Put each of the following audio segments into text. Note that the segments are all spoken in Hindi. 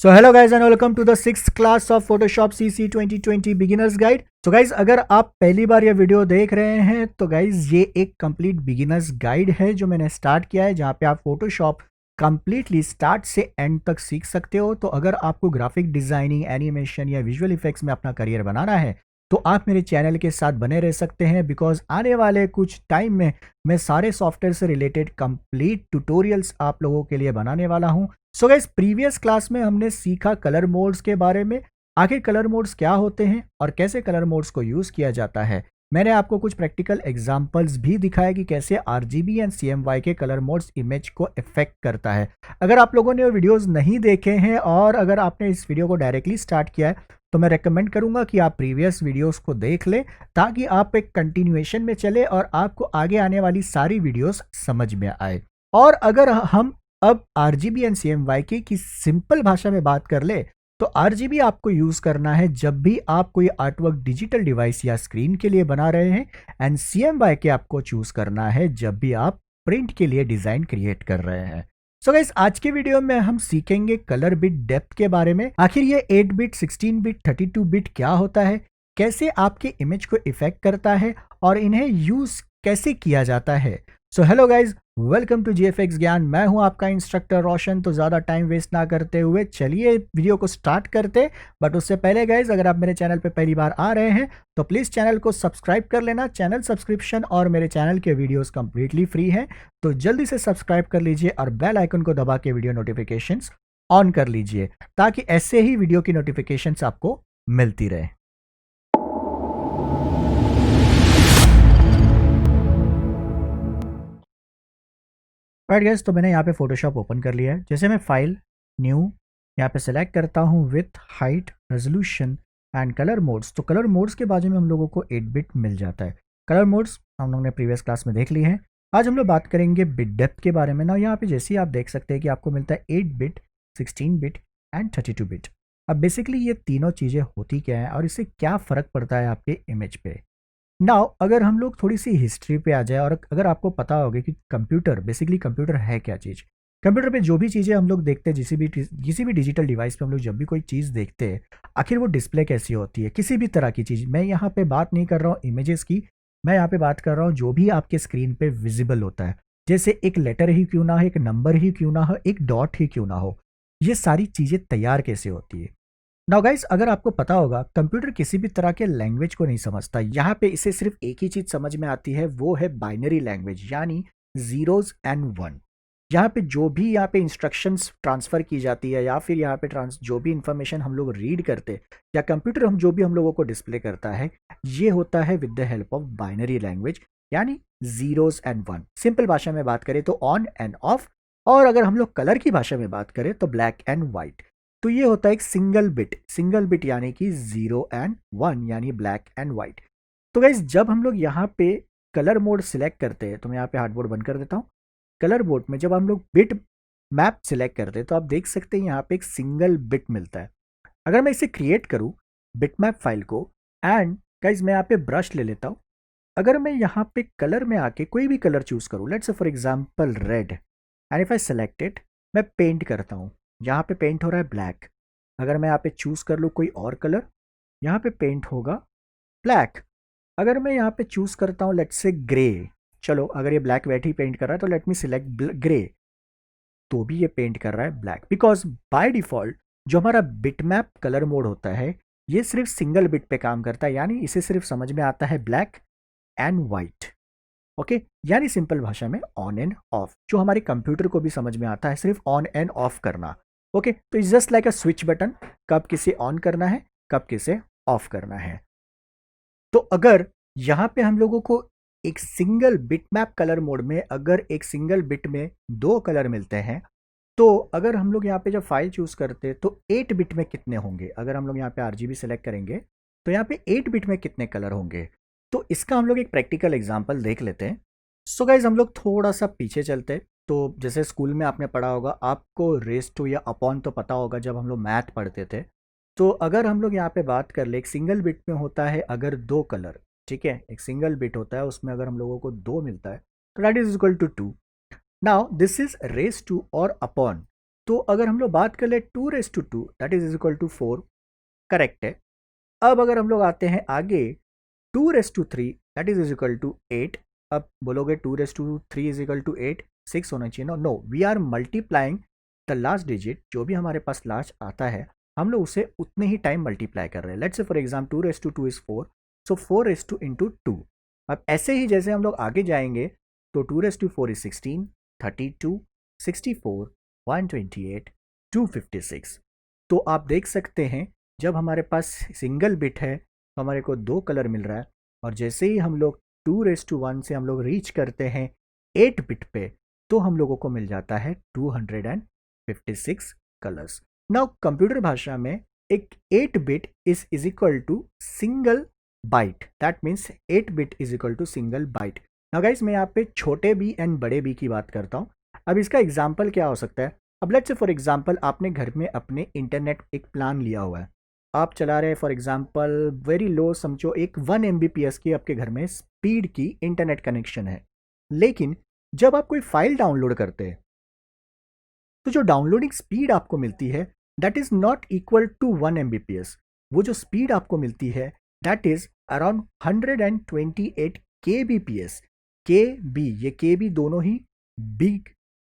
So hello guys and welcome to the 6th class of Photoshop CC 2020 Beginners Guide. So guys अगर आप पहली बार ये वीडियो देख रहे हैं तो गाइज ये एक कंप्लीट बिगिनर्स गाइड है जो मैंने स्टार्ट किया है, जहाँ पे आप फोटोशॉप कंप्लीटली स्टार्ट से एंड तक सीख सकते हो। तो अगर आपको ग्राफिक डिजाइनिंग, एनिमेशन या विजुअल इफेक्ट्स में अपना करियर बनाना है तो आप मेरे चैनल के साथ बने रह सकते हैं, बिकॉज आने वाले कुछ टाइम में मैं सारे सॉफ्टवेयर से रिलेटेड कंप्लीट ट्यूटोरियल्स आप लोगों के लिए बनाने वाला हूं। सो गाइस प्रीवियस क्लास में हमने सीखा कलर मोड्स के बारे में। आखिर कलर मोड्स क्या होते हैं और कैसे कलर मोड्स को यूज किया जाता है। मैंने आपको कुछ प्रैक्टिकल एग्जांपल्स भी दिखाया कि कैसे आरजीबी एंड सीएमवाई के कलर मोड्स इमेज को इफेक्ट करता है। अगर आप लोगों ने वो वीडियोस नहीं देखे हैं और अगर आपने इस वीडियो को डायरेक्टली स्टार्ट किया है तो मैं रेकमेंड करूंगा कि आप प्रीवियस वीडियोस को देख लें, ताकि आप एक कंटिन्यूएशन में चले और आपको आगे आने वाली सारी वीडियोस समझ में आए। और अगर हम अब आरजीबी एंड सीएमवाई की सिंपल भाषा में बात कर ले तो आरजीबी आपको यूज करना है जब भी आप कोई आर्टवर्क डिजिटल डिवाइस या स्क्रीन के लिए बना रहे हैं, एंड सीएमवाई के आपको चूज करना है जब भी आप प्रिंट के लिए डिजाइन क्रिएट कर रहे हैं। सो गाइस आज के वीडियो में हम सीखेंगे कलर बिट डेप्थ के बारे में। आखिर ये 8 बिट, 16 बिट, 32 बिट क्या होता है, कैसे आपके इमेज को इफेक्ट करता है और इन्हें यूज कैसे किया जाता है। So hello guys, welcome to GFX Gyan. मैं हूं आपका इंस्ट्रक्टर रोशन। तो ज़्यादा टाइम वेस्ट ना करते हुए चलिए वीडियो को स्टार्ट करते। बट उससे पहले गाइज, अगर आप मेरे चैनल पे पहली बार आ रहे हैं तो प्लीज़ चैनल को सब्सक्राइब कर लेना। चैनल सब्सक्रिप्शन और मेरे चैनल के वीडियोस कंप्लीटली फ्री हैं, तो जल्दी से सब्सक्राइब कर लीजिए और बेल आइकन को दबा के वीडियो नोटिफिकेशंस ऑन कर लीजिए, ताकि ऐसे ही वीडियो की नोटिफिकेशंस आपको मिलती रहे। राइट गैस, तो मैंने यहाँ पे फोटोशॉप ओपन कर लिया है। जैसे मैं फाइल, न्यू, यहाँ पे सेलेक्ट करता हूँ with height, resolution and colour modes. तो कलर मोड्स के बाजू में हम लोगों को 8 बिट मिल जाता है। कलर मोड्स हम लोगों ने प्रीवियस क्लास में देख ली है। आज हम लोग बात करेंगे बिट डेप्थ के बारे में ना। यहाँ पे जैसे ही आप देख सकते हैं कि आपको मिलता है 8 बिट, 16 बिट एंड 32 बिट। अब बेसिकली ये तीनों चीज़ें होती क्या है और इससे क्या फ़र्क पड़ता है आपके इमेज पे। नाउ अगर हम लोग थोड़ी सी हिस्ट्री पे आ जाए और अगर आपको पता होगा कि कंप्यूटर, बेसिकली कंप्यूटर है क्या चीज़। कंप्यूटर पे जो भी चीज़ें हम लोग देखते हैं, किसी भी डिजिटल डिवाइस पे हम लोग जब भी कोई चीज़ देखते हैं, आखिर वो डिस्प्ले कैसी होती है, किसी भी तरह की चीज़। मैं यहाँ पे बात नहीं कर रहा हूँ इमेजेस की, मैं यहाँ पे बात कर रहा हूँ जो भी आपके स्क्रीन पे विजिबल होता है। जैसे एक लेटर ही क्यों ना हो, एक नंबर ही क्यों ना हो, एक डॉट ही क्यों ना हो, ये सारी चीज़ें तैयार कैसे होती है। नाउ गाइस, अगर आपको पता होगा कंप्यूटर किसी भी तरह के लैंग्वेज को नहीं समझता। यहाँ पे इसे सिर्फ एक ही चीज समझ में आती है, वो है बाइनरी लैंग्वेज, यानी जीरोज एंड वन। यहाँ पे जो भी यहाँ पे इंस्ट्रक्शंस ट्रांसफर की जाती है या फिर यहाँ पे जो भी इंफॉर्मेशन हम लोग रीड करते या कंप्यूटर जो भी हम लोगों को डिस्प्ले करता है, ये होता है with the help of binary language, यानी जीरोज एंड वन। सिंपल भाषा में बात करें तो ऑन एंड ऑफ, और अगर हम लोग कलर की भाषा में बात करें तो ब्लैक एंड व्हाइट। तो ये होता है एक सिंगल बिट यानी कि 0 एंड 1, यानी ब्लैक एंड व्हाइट। तो गाइज जब हम लोग यहाँ पे कलर मोड सिलेक्ट करते हैं, तो मैं यहाँ पे हार्डबोर्ड बंद कर देता हूँ। कलर बोर्ड में जब हम लोग बिट मैप सिलेक्ट करते हैं तो आप देख सकते हैं यहाँ पे एक सिंगल बिट मिलता है। अगर मैं इसे क्रिएट करूँ बिट मैप फाइल को, एंड गाइज मैं यहाँ पे ब्रश ले लेता हूँ। अगर मैं यहाँ पे कलर में आके कोई भी कलर चूज करूँ, let's say for example red, and if I select it, मैं पेंट करता हूँ। यहाँ पे पेंट हो रहा है ब्लैक। अगर मैं यहाँ पे चूज कर लूँ कोई और कलर, यहाँ पे पेंट होगा ब्लैक। अगर मैं यहाँ पे चूज करता हूँ लेट्स से ग्रे, चलो अगर ये ब्लैक वेट ही पेंट कर रहा है तो लेट मी सिलेक्ट ग्रे, तो भी ये पेंट कर रहा है ब्लैक। बिकॉज बाय डिफॉल्ट जो हमारा बिटमैप कलर मोड होता है, ये सिर्फ सिंगल बिट पे काम करता है, यानी इसे सिर्फ समझ में आता है ब्लैक एंड व्हाइट। ओके, यानी सिंपल भाषा में ऑन एंड ऑफ, जो हमारे कंप्यूटर को भी समझ में आता है, सिर्फ ऑन एंड ऑफ करना। ओके, तो it's just like a switch button, कब किसे ऑन करना है, कब किसे ऑफ करना है। तो अगर यहाँ पे हम लोगों को एक सिंगल बिटमैप कलर मोड में अगर एक सिंगल बिट में दो कलर मिलते हैं, तो अगर हम लोग यहाँ पे जब फाइल चूज करते हैं तो 8 बिट में कितने होंगे। अगर हम लोग यहाँ पे आरजीबी सेलेक्ट करेंगे तो यहाँ पे 8 बिट में कितने कलर होंगे, तो इसका हम लोग एक प्रैक्टिकल एग्जांपल देख लेते हैं। सो गाइज हम लोग थोड़ा सा पीछे चलते हैं। तो जैसे स्कूल में आपने पढ़ा होगा, आपको रेस टू या अपॉन तो पता होगा जब हम लोग मैथ पढ़ते थे। तो अगर हम लोग यहाँ पे बात कर ले, एक सिंगल बिट में होता है अगर दो कलर, ठीक है, एक सिंगल बिट होता है उसमें अगर हम लोगों को दो मिलता है तो that is equal to 2। Now this is raise to और अपॉन। तो अगर हम लोग बात कर ले 2:2 that is equal to 4, correct है। अब अगर हम लोग आते हैं आगे 2:3 दैट इज इक्वल टू 8। अब बोलोगे 2:3 इज इक्वल टू 8, 6 होना चाहिए ना। No, we are multiplying the last digit, जो भी हमारे पास लास्ट आता है हम लोग उसे उतने ही टाइम मल्टीप्लाई कर रहे हैं। Let's say for example 2:2 is 4, so 4 into 2। अब ऐसे ही जैसे हम लोग आगे जाएंगे तो 2:4 इज 16, 32, 64, 128, 256। तो आप देख सकते हैं जब हमारे पास सिंगल बिट है तो हमारे को दो कलर मिल रहा है, और जैसे ही हम लोग 2:1 से हम लोग रीच करते हैं 8 बिट पे तो हम लोगों को मिल जाता है 256 कलर्स। नाउ कंप्यूटर भाषा में एक 8 bit is equal to single byte, that means 8 bit is equal to single byte. Now guys, मैं यहाँ पे छोटे बी एंड बड़े बी की बात करता हूँ। अब इसका एग्जाम्पल क्या हो सकता है? अब लेट्स से फॉर एग्जाम्पल आपने घर में अपने इंटरनेट एक प्लान लिया हुआ है, आप चला रहे हैं फॉर एग्जाम्पल वेरी लो, समझो एक 1 MBps की आपके घर में स्पीड की इंटरनेट कनेक्शन है। लेकिन जब आप कोई फाइल डाउनलोड करते हैं तो जो डाउनलोडिंग स्पीड आपको मिलती है that is not equal to 1 MBps। वो जो स्पीड आपको मिलती है that is around 128 Kbps। K B, ये के बी दोनों ही बिग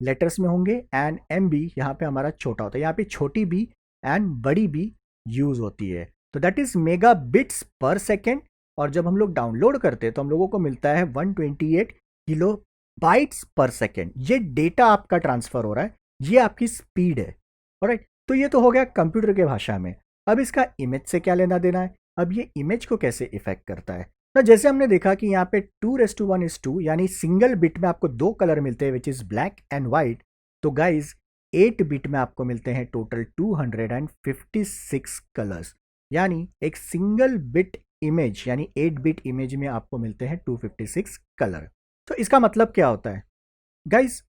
लेटर्स में होंगे एंड एम बी यहाँ पे हमारा छोटा होता है। यहाँ पे छोटी बी एंड बड़ी बी यूज होती है, तो दैट इज मेगा बिट्स पर सेकेंड। और जब हम लोग डाउनलोड करते हैं तो हम लोगों को मिलता है 128 किलो बाइट्स पर सेकेंड। ये डेटा आपका ट्रांसफर हो रहा है, ये आपकी स्पीड है। ऑलराइट, तो ये तो हो गया कंप्यूटर के भाषा में। अब इसका इमेज से क्या लेना देना है? अब ये इमेज को कैसे इफेक्ट करता है? तो जैसे हमने देखा कि यहाँ पे 2:1 इज 2, यानी सिंगल बिट में आपको दो कलर मिलते हैं which is black and white. तो गाइज 8 बिट में आपको मिलते हैं टोटल 256 कलर्स, यानी एक सिंगल बिट इमेज यानी 8 बिट इमेज में आपको मिलते हैं 256 कलर। तो इसका मतलब क्या होता है गाइज?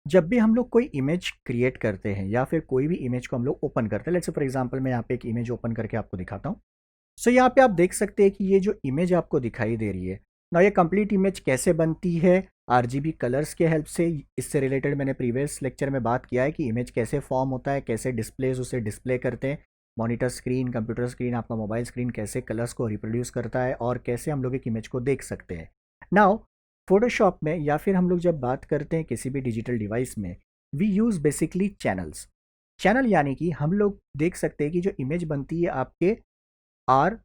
जब भी हम लोग कोई इमेज क्रिएट करते हैं या फिर कोई भी इमेज को हम लोग ओपन करते हैं, लेट्स से फॉर एग्जांपल मैं यहाँ पे एक इमेज ओपन करके आपको दिखाता हूँ। सो यहाँ पे आप देख सकते हैं कि ये जो इमेज आपको दिखाई दे रही है ना, ये कंप्लीट इमेज कैसे बनती है? आरजीबी कलर्स के हेल्प से। इससे रिलेटेड मैंने प्रीवियस लेक्चर में बात किया है कि इमेज कैसे फॉर्म होता है, कैसे डिस्प्लेज उसे डिस्प्ले करते हैं। मॉनिटर स्क्रीन, कंप्यूटर स्क्रीन, आपका मोबाइल स्क्रीन कैसे कलर्स को रिप्रोड्यूस करता है और कैसे हम लोग एक इमेज को देख सकते हैं। नाउ फोटोशॉप में या फिर हम लोग जब बात करते हैं किसी भी डिजिटल डिवाइस में, we use basically channels. Channel यानी कि हम लोग देख सकते हैं कि जो इमेज बनती है आपके आर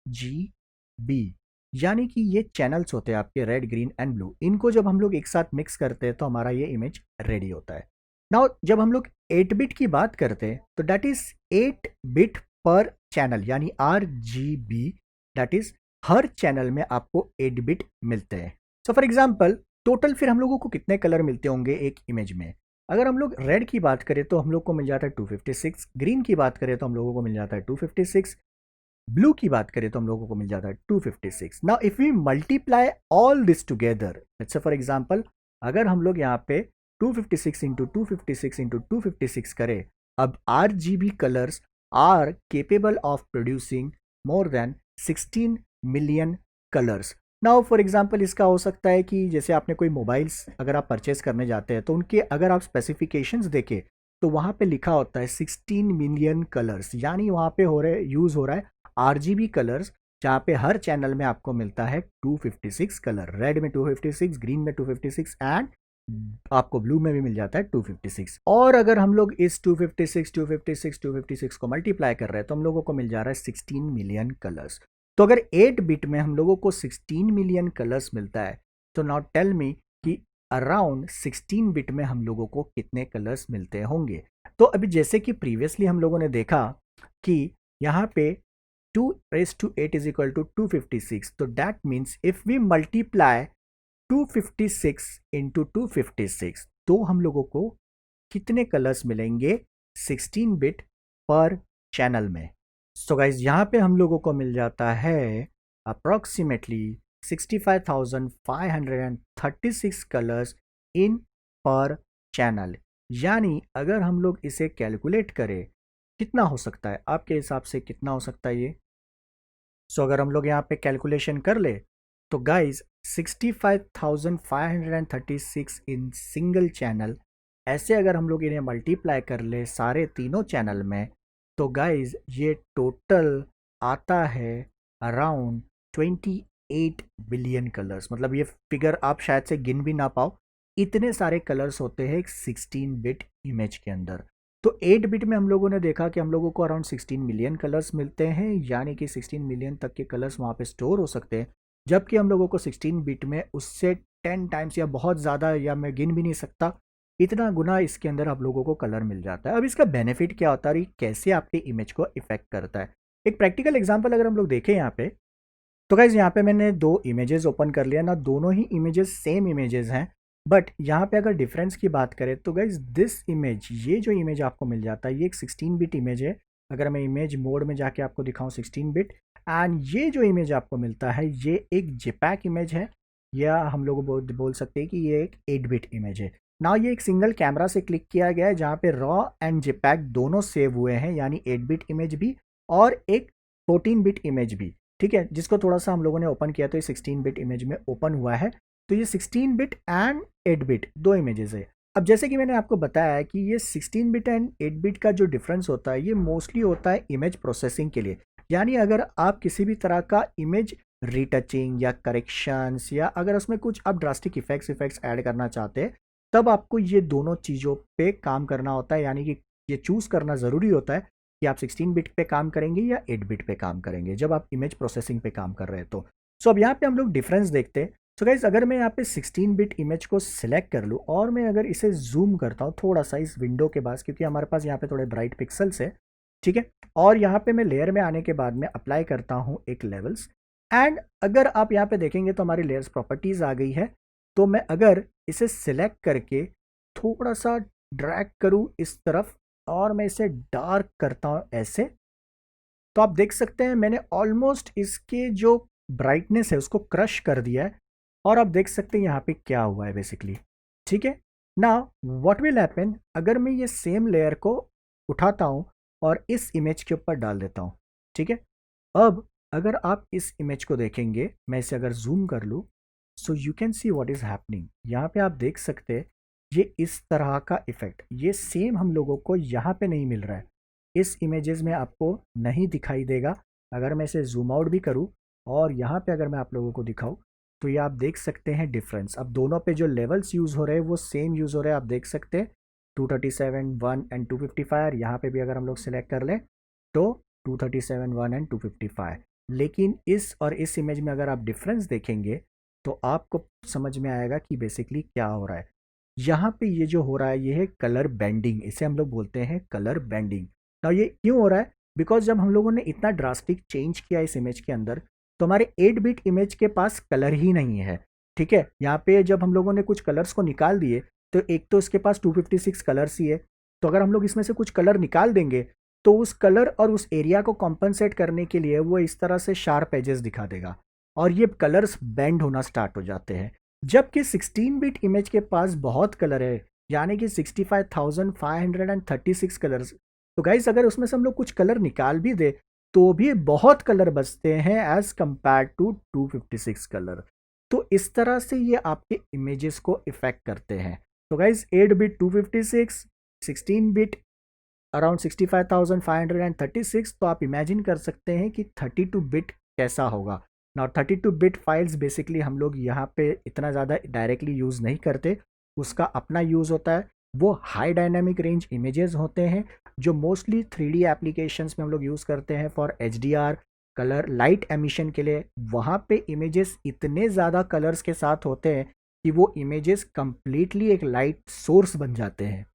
जी बी, यानी कि ये चैनल्स होते हैं आपके रेड, ग्रीन एंड ब्लू। इनको जब हम लोग एक साथ मिक्स करते हैं तो हमारा ये इमेज रेडी होता है। नाउ जब हम लोग 8 बिट की बात करते हैं तो that is 8 bit per channel, यानी R G B, that is हर चैनल में आपको 8 बिट मिलते हैं। सो फॉर एग्जाम्पल टोटल फिर हम लोगों को कितने कलर मिलते होंगे एक इमेज में? अगर हम लोग रेड की बात करें तो हम लोग को मिल जाता है 256, ग्रीन की बात करें तो हम लोगों को मिल जाता है 256, ब्लू की बात करें तो हम लोगों को मिल जाता है 256। Now if we multiply all this together, let's say for example अगर हम लोग यहाँ पे 256 इंटू 256 इंटू 256 करें, अब R G B colours are capable of producing more than 16 million colours. Now for example इसका हो सकता है कि जैसे आपने कोई मोबाइल्स अगर आप परचेज करने जाते हैं तो उनके अगर आप स्पेसिफिकेशंस देखें तो वहाँ पे लिखा होता है 16 मिलियन कलर्स, यानी वहाँ पे यूज़ हो रहा है आरजीबी कलर्स, जहाँ पे हर चैनल में आपको मिलता है 256 कलर। रेड में 256, ग्रीन में 256 एंड आपको ब्लू में भी मिल जाता है 256। और अगर हम लोग इस 256 को मल्टीप्लाई कर रहे हैं तो हम लोगों को मिल जा रहा है 16 मिलियन कलर्स। तो अगर 8 बिट में हम लोगों को 16 मिलियन कलर्स मिलता है तो नाउ टेल मी कि अराउंड 16 बिट में हम लोगों को कितने कलर्स मिलते होंगे? तो अभी जैसे कि प्रीवियसली हम लोगों ने देखा कि यहाँ पे 2 raised to 8 is equal to 256, तो that means if we multiply 256 into 256 तो हम लोगों को कितने कलर्स मिलेंगे 16 बिट पर चैनल में? सो गाइज यहाँ पे हम लोगों को मिल जाता है अप्रोक्सीमेटली 65,536 कलर्स इन पर चैनल। यानी अगर हम लोग इसे कैलकुलेट करें कितना हो सकता है आपके हिसाब से, कितना हो सकता है ये? सो अगर हम लोग यहाँ पे कैलकुलेशन कर ले तो गाइज 65,536 इन सिंगल चैनल ऐसे अगर हम लोग इन्हें मल्टीप्लाई कर ले सारे तीनों चैनल में, तो गाइज ये टोटल आता है अराउंड 28 बिलियन कलर्स। मतलब ये फिगर आप शायद से गिन भी ना पाओ, इतने सारे कलर्स होते हैं एक 16 बिट इमेज के अंदर। तो 8 बिट में हम लोगों ने देखा कि हम लोगों को अराउंड 16 मिलियन कलर्स मिलते हैं, यानी कि 16 मिलियन तक के कलर्स वहाँ पे स्टोर हो सकते हैं। जबकि हम लोगों को 16 बिट में उससे 10 टाइम्स या बहुत ज़्यादा, या मैं गिन भी नहीं सकता, इतना गुना इसके अंदर आप लोगों को कलर मिल जाता है। अब इसका बेनिफिट क्या होता है और ये कैसे आपके इमेज को इफेक्ट करता है, एक प्रैक्टिकल एग्जांपल अगर हम लोग देखें यहाँ पे, तो गाइज यहाँ पे मैंने दो इमेजेस ओपन कर लिया ना, दोनों ही इमेजेस सेम इमेजेस हैं, बट यहाँ पे अगर डिफरेंस की बात करें तो गाइज दिस इमेज, ये जो इमेज आपको मिल जाता है ये एक 16 बिट इमेज है। अगर मैं इमेज मोड में जाके आपको दिखाऊं 16 बिट, एंड ये जो इमेज आपको मिलता है ये एक जेपैक इमेज है, या हम लोग बोल सकते हैं कि ये एक 8 बिट इमेज है ना। ये एक सिंगल कैमरा से क्लिक किया गया है जहाँ पे रॉ एंड जेपैक दोनों सेव हुए हैं, यानी 8 बिट इमेज भी और एक 14 बिट इमेज भी, ठीक है, जिसको थोड़ा सा हम लोगों ने ओपन किया तो ये 16 बिट इमेज में ओपन हुआ है। तो ये 16 बिट एंड 8 बिट दो इमेजेस है। अब जैसे कि मैंने आपको बताया है कि ये 16 बिट एंड 8 बिट का जो डिफरेंस होता है ये मोस्टली होता है इमेज प्रोसेसिंग के लिए। यानी अगर आप किसी भी तरह का इमेज रीटचिंग या करेक्शंस, या अगर उसमें कुछ आप ड्रास्टिक इफेक्ट्स ऐड करना चाहते हैं, तब आपको ये दोनों चीज़ों पे काम करना होता है। यानी कि ये चूज़ करना ज़रूरी होता है कि आप 16 बिट पे काम करेंगे या 8 बिट पे काम करेंगे जब आप इमेज प्रोसेसिंग पे काम कर रहे हैं तो। सो अब यहाँ पे हम लोग डिफरेंस देखते हैं। सो गाइज अगर मैं यहाँ पे 16 बिट इमेज को सिलेक्ट कर लूँ और मैं अगर इसे जूम करता हूँ थोड़ा सा इस विंडो के पास, क्योंकि हमारे पास यहाँ पे थोड़े ब्राइट पिक्सल्स है, ठीक है, और यहाँ पे मैं लेयर में आने के बाद में अप्लाई करता हूँ एक लेवल्स, एंड अगर आप यहाँ पे देखेंगे तो हमारी लेयर्स प्रॉपर्टीज आ गई है। तो मैं अगर इसे सिलेक्ट करके थोड़ा सा ड्रैग करूँ इस तरफ और मैं इसे डार्क करता हूँ ऐसे, तो आप देख सकते हैं मैंने ऑलमोस्ट इसके जो ब्राइटनेस है उसको क्रश कर दिया है। और आप देख सकते हैं यहाँ पे क्या हुआ है बेसिकली, ठीक है ना। व्हाट विल हैपन अगर मैं ये सेम लेयर को उठाता हूँ और इस इमेज के ऊपर डाल देता हूँ, ठीक है। अब अगर आप इस इमेज को देखेंगे, मैं इसे अगर जूम कर लूँ, so you can see what is happening. यहाँ पे आप देख सकते हैं ये इस तरह का इफेक्ट, ये सेम हम लोगों को यहाँ पे नहीं मिल रहा है, इस इमेजेस में आपको नहीं दिखाई देगा। अगर मैं इसे जूम आउट भी करूँ और यहाँ पे अगर मैं आप लोगों को दिखाऊँ, तो ये आप देख सकते हैं डिफरेंस। अब दोनों पे जो लेवल्स यूज़ हो रहे हैं वो सेम यूज़ हो रहे हैं, आप देख सकते हैं 237 1 एंड 255। यहाँ पे भी अगर हम लोग सिलेक्ट कर लें तो 237 1 एंड 255। लेकिन इस और इस इमेज में अगर आप डिफरेंस देखेंगे तो आपको समझ में आएगा कि बेसिकली क्या हो रहा है। यहाँ पे ये जो हो रहा है ये है कलर बेंडिंग, इसे हम लोग बोलते हैं कलर बेंडिंग। ना ये क्यों हो रहा है, बिकॉज जब हम लोगों ने इतना ड्रास्टिक चेंज किया इस इमेज के अंदर, तो हमारे 8 बिट इमेज के पास कलर ही नहीं है, ठीक है। यहाँ पे जब हम लोगों ने कुछ कलर्स को निकाल दिए, तो एक तो इसके पास 256 कलर्स ही है, तो अगर हम लोग इसमें से कुछ कलर निकाल देंगे तो उस कलर और उस एरिया को कॉम्पनसेट करने के लिए वो इस तरह से शार्प एजेस दिखा देगा और ये कलर्स बेंड होना स्टार्ट हो जाते हैं। जबकि 16 बिट इमेज के पास बहुत कलर है, यानी कि 65,536 कलर्स। तो गाइस अगर उसमें से हम लोग कुछ कलर निकाल भी दे तो भी बहुत कलर बचते हैं एज कंपेयर टू 256 कलर। तो इस तरह से ये आपके इमेजेस को इफेक्ट करते हैं। तो गाइस 8 बिट 256, 16 बिट अराउंड 65,536, तो आप इमेजिन कर सकते हैं कि 32 बिट कैसा होगा ना। 32 बिट फाइल्स बेसिकली हम लोग यहाँ पे इतना ज़्यादा डायरेक्टली यूज़ नहीं करते, उसका अपना यूज़ होता है। वो हाई डायनामिक रेंज इमेजेस होते हैं जो मोस्टली 3D एप्लीकेशंस में हम लोग यूज़ करते हैं for HDR colour light emission के लिए। वहाँ पे इमेजेस इतने ज़्यादा कलर्स के साथ होते हैं कि वो इमेजेस कंप्लीटली एक लाइट सोर्स बन जाते हैं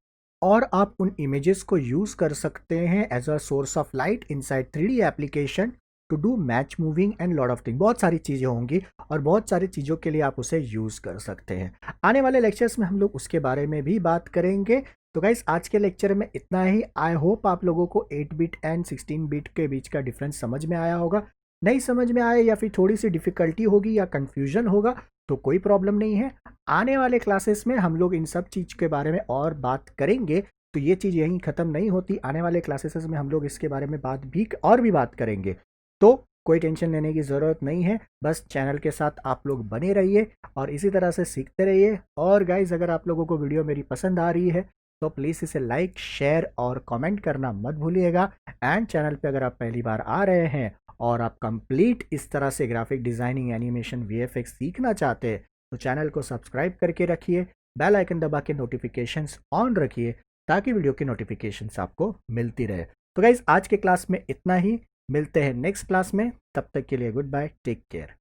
और आप उन इमेजेस को यूज़ कर सकते हैं as a source of light inside 3D application to do match moving and lot of thing. बहुत सारी चीज़ें होंगी और बहुत सारी चीज़ों के लिए आप उसे यूज़ कर सकते हैं। आने वाले लेक्चर्स में हम लोग उसके बारे में भी बात करेंगे। तो गाइस आज के लेक्चर में इतना ही। आई होप आप लोगों को 8 बिट एंड 16 बिट के बीच का डिफरेंस समझ में आया होगा। नहीं समझ में आए या फिर थोड़ी सी डिफिकल्टी होगी या कन्फ्यूजन होगा तो कोई प्रॉब्लम नहीं है। आने वाले क्लासेस में हम लोग इन सब चीज़ के बारे में और बात करेंगे। तो ये चीज़ यहीं ख़त्म नहीं होती, आने वाले क्लासेस में हम लोग इसके बारे में बात करेंगे। तो कोई टेंशन लेने की ज़रूरत नहीं है, बस चैनल के साथ आप लोग बने रहिए और इसी तरह से सीखते रहिए। और गाइज अगर आप लोगों को वीडियो मेरी पसंद आ रही है तो प्लीज़ इसे लाइक, शेयर और कमेंट करना मत भूलिएगा। एंड चैनल पे अगर आप पहली बार आ रहे हैं और आप कंप्लीट इस तरह से ग्राफिक डिज़ाइनिंग, एनिमेशन, वीएफएक्स सीखना चाहते हैं तो चैनल को सब्सक्राइब करके रखिए, बेल आइकन दबा के नोटिफिकेशंस ऑन रखिए ताकि वीडियो की नोटिफिकेशंस आपको मिलती रहे। तो गाइज आज के क्लास में इतना ही, मिलते हैं नेक्स्ट क्लास में, तब तक के लिए गुड बाय, टेक केयर।